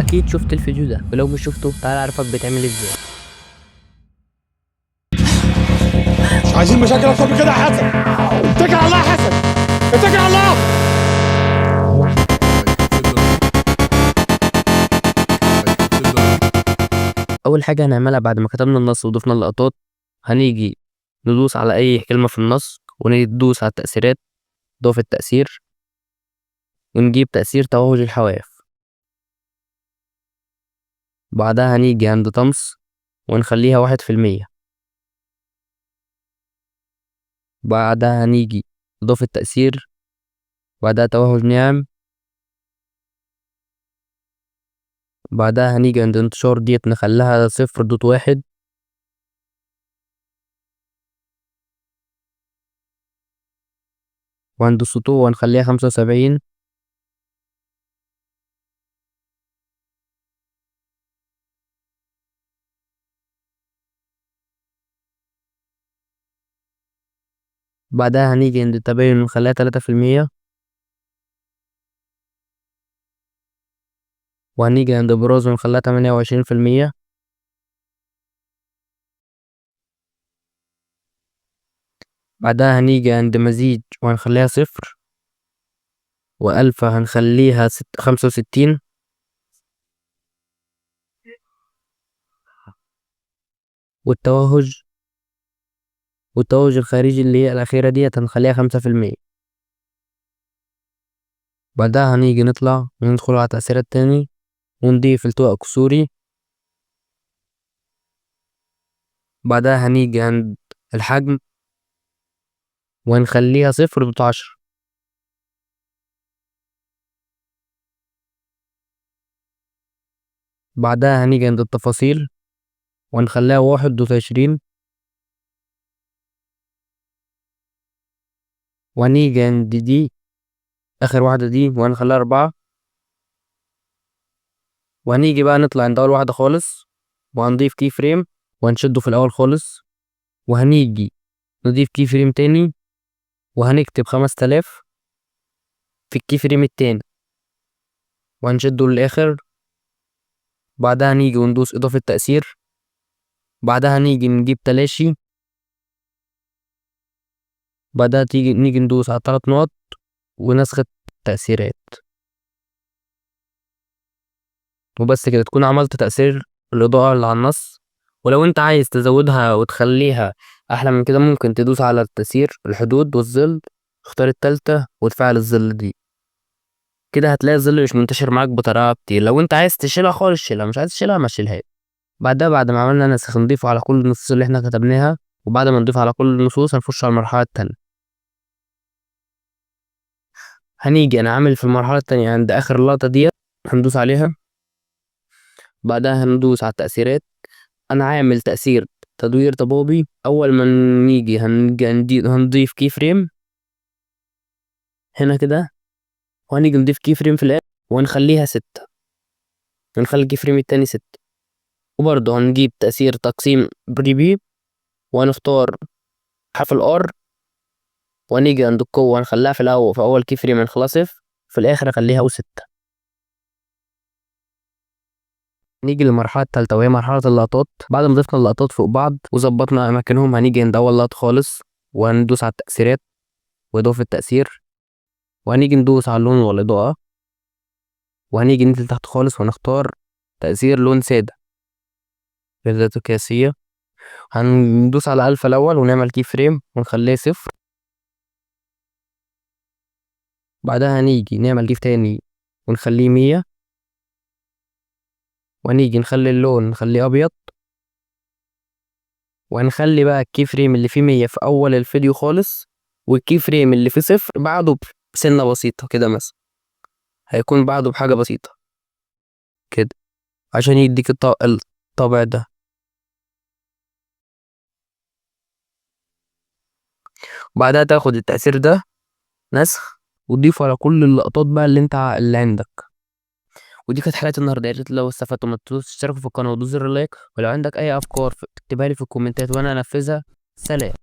اكيد شفت الفيديو ده، ولو مش شفته تعالى اعرفك بيتعمل ازاي. مش عايزين مشاكل اكتر من كده يا حسن. اتكل على الله يا حسن، اتكل على الله. اول حاجه هنعملها بعد ما كتبنا النص وضفنا اللقطات، هنيجي ندوس على اي كلمه في النص وندوس على التأثيرات، اضافه تأثير، ونجيب تأثير توهج الحواف. بعدها هنيجي عند طمس ونخليها 1%. بعدها هنيجي اضافه تأثير، بعدها توهج ناعم. بعدها هنيجي عند انتشار ديت نخليها 0.1. وعند السطوع هنخليها 75. بعدها هنيجي عند التباين ونخليها 3%. وهنيجي عند براز ونخليها 28%. بعدها هنيجي عند مزيج وهنخليها 0. وألفا هنخليها 65. والتوهج الخارجي اللي هي الأخيرة ديت هنخليها 5%. بعدها هنيجي نطلع وندخل على تأثيرات تاني ونضيف التواء كسوري. بعدها هنيجي عند الحجم وهنخليها 0.10. بعدها هنيجي عند التفاصيل وهنخليها 1.20. وهنيجي عند دي آخر واحدة دي وهنخليها 4. وهنيجي بقى نطلع عند أول واحدة خالص وهنضيف كي فريم وهنشده في الأول خالص. وهنيجي نضيف كي فريم تاني وهنكتب 5000 في الكي فريم التاني وهنشده للآخر. بعدها هنيجي وندوس إضافة تأثير. بعدها هنيجي نجيب تلاشي. بعدها نيجي ندوس على 3 نقط ونسخ التأثيرات. وبس كده تكون عملت تأثير الإضاءة اللي على النص. ولو انت عايز تزودها وتخليها أحلى من كده ممكن تدوس على التأثير الحدود والظل، اختار التالتة وتفعل الظل دي. كده هتلاقي الظل مش منتشر معاك بطريقة كتير. لو انت عايز تشيلها خالص شيلها، مش عايز تشيلها ما تشيلهاش. بعدها بعد ما عملنا نسخ نضيفه على كل النصوص اللي احنا كتبناها. وبعد ما نضيف على كل النصوص هنخش على المرحلة التانية. هنيجي انا عامل في المرحلة التانية عند آخر اللقطة ديت هندوس عليها. بعدها هندوس على التأثيرات. انا عامل تأثير تدوير ضبابي. اول ما نيجي هنضيف كي فريم هنا كده، وهنيجي نضيف كي فريم في الاخر وهنخليها 6. هنخلي الكي فريم التاني 6. وبرضه هنجيب تأثير تقسيم بريبي وهنختار حرف الار. وهنيجي عند القوة هنخليها في الأول، في أول كي فريم هنخليها 0، في الآخر هخليها و6. نيجي للمرحلة التالتة وهي مرحلة اللقطات. بعد ما ضفنا اللقطات فوق بعض وظبطنا أماكنهم هنيجي عند أول لقطة خالص وهندوس على التأثيرات وإضافة تأثير. وهنيجي ندوس على اللون والإضاءة. وهنيجي ننزل تحت خالص ونختار تأثير لون سادة بذات قياسية. هندوس على ألف الأول ونعمل كي فريم ونخليه 0. بعدها هنيجي نعمل كيف تاني ونخليه 100. وهنيجي نخلي اللون نخليه أبيض. وهنخلي بقى الكي فريم اللي فيه 100 في أول الفيديو خالص، والكي فريم اللي فيه 0 بعده بسنة بسيطة كده مثلا، هيكون بعده بحاجة بسيطة كده عشان يديك الطابع ده. بعدها تاخد التأثير ده نسخ وتضيفه على كل اللقطات بقى اللي عندك. ودي كانت حلقة النهارده. يا ريت لو استفدتوا ما تنسوش تشتركوا في القناة وتدوسوا زر اللايك. ولو عندك أي أفكار اكتبها لي في الكومنتات وأنا أنفذها. سلام.